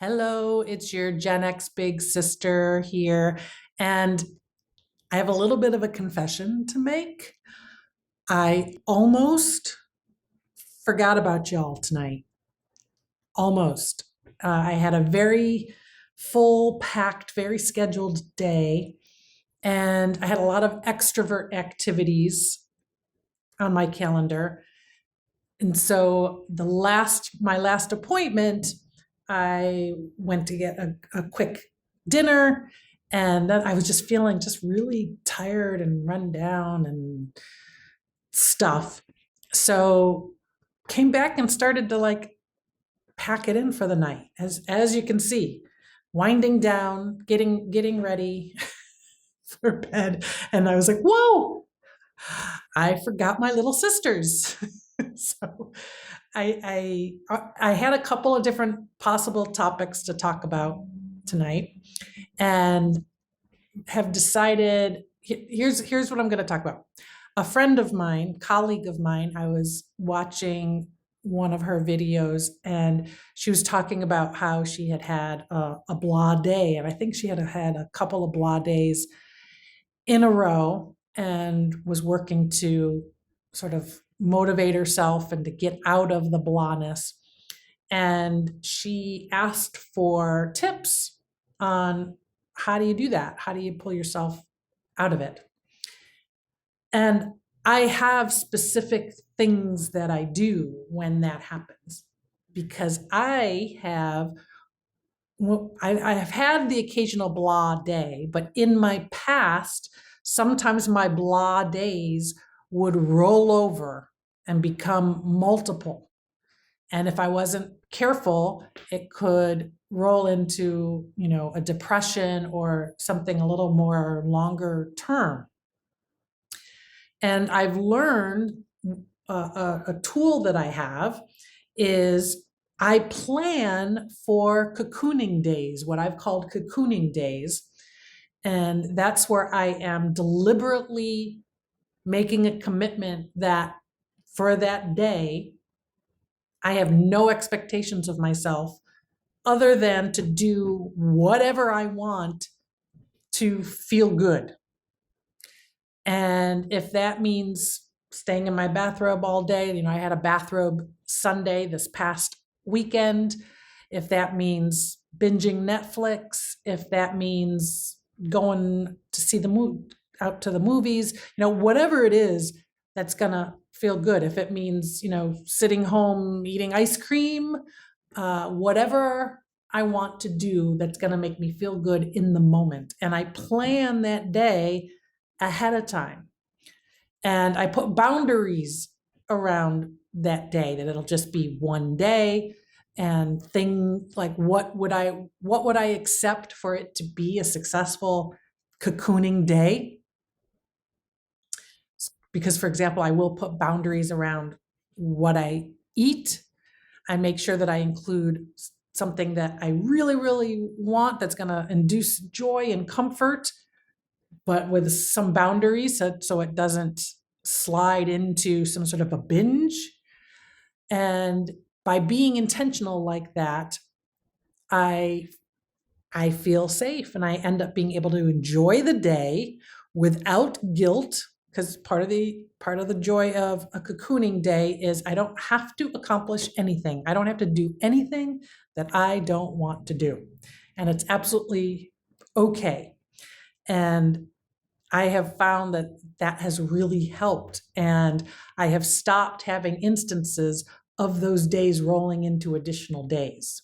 Hello, it's your Gen X big sister here. And I have a little bit of a confession to make. I almost forgot about y'all tonight. Almost. I had a very full, packed, very scheduled day, and I had a lot of extrovert activities on my calendar. And so my last appointment, I went to get a quick dinner, and then I was just feeling just really tired and run down and stuff. So came back and started to pack it in for the night. As you can see, winding down, getting ready for bed. And I was like, whoa, I forgot my little sisters. So I had a couple of different possible topics to talk about tonight, and have decided here's what I'm going to talk about. A friend of mine, colleague of mine, I was watching one of her videos, and she was talking about how she had had a blah day, and I think she had had a couple of blah days in a row, and was working to sort of motivate herself and to get out of the blahness. And she asked for tips on how do you do that? How do you pull yourself out of it? And I have specific things that I do when that happens, because I have had the occasional blah day, but in my past, sometimes my blah days would roll over and become multiple. And if I wasn't careful, it could roll into, a depression or something a little more longer term. And I've learned a tool that I have is I plan for cocooning days, what I've called cocooning days. And that's where I am deliberately making a commitment that for that day, I have no expectations of myself other than to do whatever I want to feel good. And if that means staying in my bathrobe all day, I had a bathrobe Sunday this past weekend. If that means binging Netflix, if that means going to see out to the movies, whatever it is that's gonna feel good. If it means, sitting home eating ice cream, whatever I want to do that's gonna make me feel good in the moment. And I plan that day ahead of time. And I put boundaries around that day, that it'll just be one day, and things like what would I accept for it to be a successful cocooning day? Because, for example, I will put boundaries around what I eat. I make sure that I include something that I really, really want that's going to induce joy and comfort, but with some boundaries, so it doesn't slide into some sort of a binge. And by being intentional like that, I I feel safe, and I end up being able to enjoy the day without guilt, because part of the joy of a cocooning day is I don't have to accomplish anything. I don't have to do anything that I don't want to do. And it's absolutely okay. And I have found that that has really helped. And I have stopped having instances of those days rolling into additional days.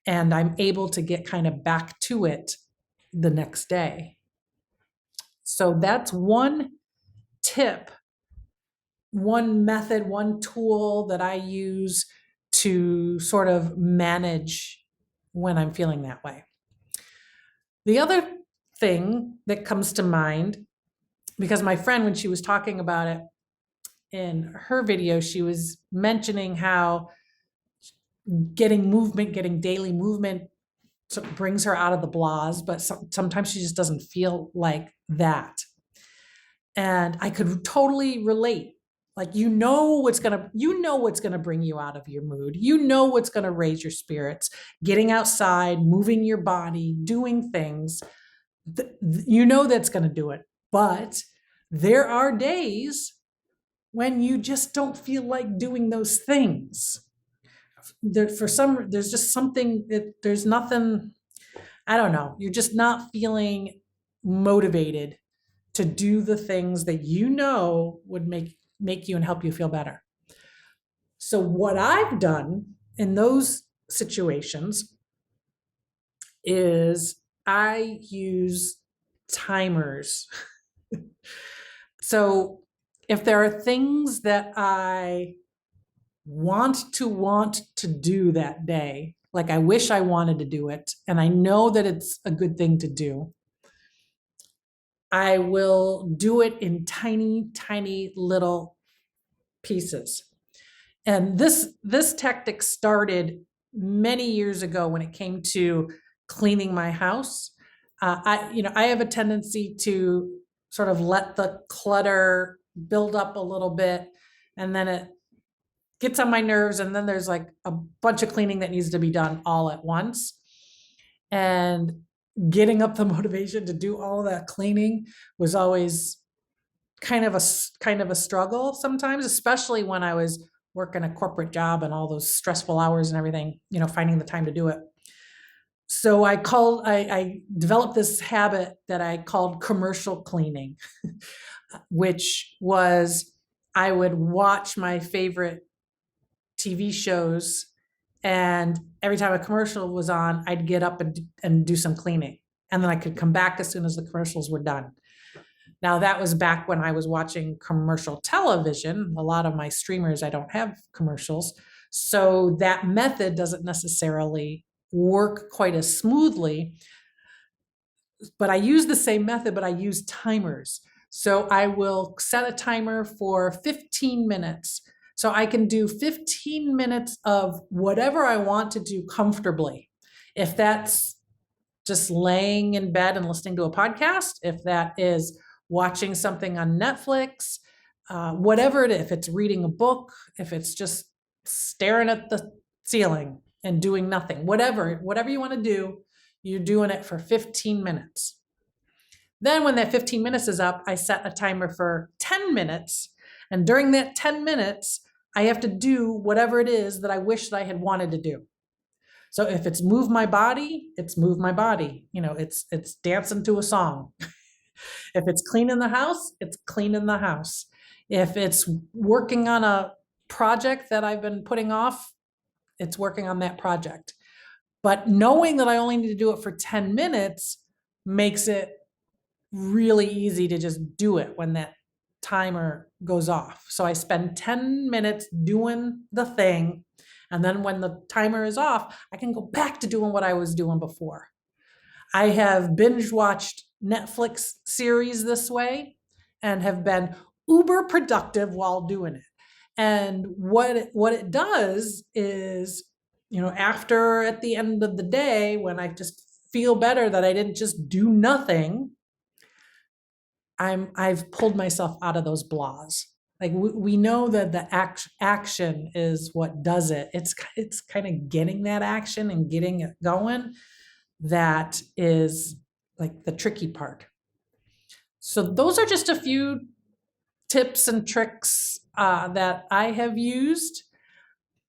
And I'm able to get kind of back to it the next day. So that's one tip, one method, one tool that I use to sort of manage when I'm feeling that way. The other thing that comes to mind, because my friend, when she was talking about it in her video, she was mentioning how getting daily movement brings her out of the blahs, but sometimes she just doesn't feel like that. And I could totally relate, Like, you know what's gonna bring you out of your mood. You know what's gonna raise your spirits. Getting outside, moving your body, doing things. You know that's gonna do it. But there are days when you just don't feel like doing those things. There's just something that there's nothing, I don't know. You're just not feeling motivated to do the things that you know would make you and help you feel better. So what I've done in those situations is I use timers. So if there are things that I want to do that day, like I wish I wanted to do it, and I know that it's a good thing to do, I will do it in tiny, tiny little pieces. And this tactic started many years ago when it came to cleaning my house. I have a tendency to sort of let the clutter build up a little bit, and then it gets on my nerves, and then there's like a bunch of cleaning that needs to be done all at once. And getting up the motivation to do all of that cleaning was always kind of a struggle sometimes, especially when I was working a corporate job and all those stressful hours and everything, finding the time to do it. So I developed this habit that I called commercial cleaning, which was I would watch my favorite TV shows, and every time a commercial was on, I'd get up and do some cleaning. And then I could come back as soon as the commercials were done. Now, that was back when I was watching commercial television. A lot of my streamers, I don't have commercials. So that method doesn't necessarily work quite as smoothly. But I use the same method, but I use timers. So I will set a timer for 15 minutes. So I can do 15 minutes of whatever I want to do comfortably. If that's just laying in bed and listening to a podcast, if that is watching something on Netflix, whatever it is, if it's reading a book, if it's just staring at the ceiling and doing nothing, whatever you want to do, you're doing it for 15 minutes. Then when that 15 minutes is up, I set a timer for 10 minutes. And during that 10 minutes, I have to do whatever it is that I wish that I had wanted to do. So if it's move my body, it's move my body. It's dancing to a song. If it's cleaning the house, it's cleaning the house. If it's working on a project that I've been putting off, it's working on that project. But knowing that I only need to do it for 10 minutes makes it really easy to just do it when that timer goes off. So I spend 10 minutes doing the thing. And then when the timer is off, I can go back to doing what I was doing before. I have binge watched Netflix series this way and have been uber productive while doing it. And what it does is, after at the end of the day, when I just feel better that I didn't just do nothing, I've pulled myself out of those blahs. Like we know that the action is what does it. It's kind of getting that action and getting it going that is like the tricky part. So those are just a few tips and tricks that I have used.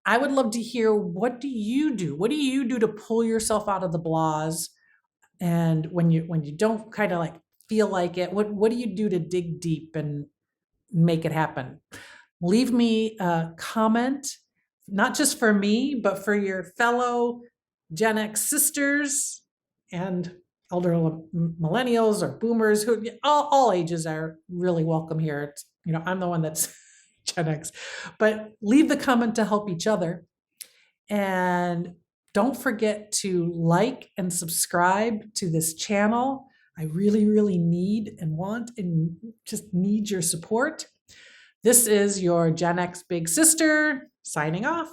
I would love to hear, what do you do? What do you do to pull yourself out of the blahs? And when you don't kind of like feel like it, what do you do to dig deep and make it happen? Leave me a comment, not just for me, but for your fellow Gen X sisters and elder millennials or boomers, who all ages are really welcome here. It's, I'm the one that's Gen X, but leave the comment to help each other. And don't forget to like and subscribe to this channel. I really, really need and want and just need your support. This is your Gen X big sister signing off.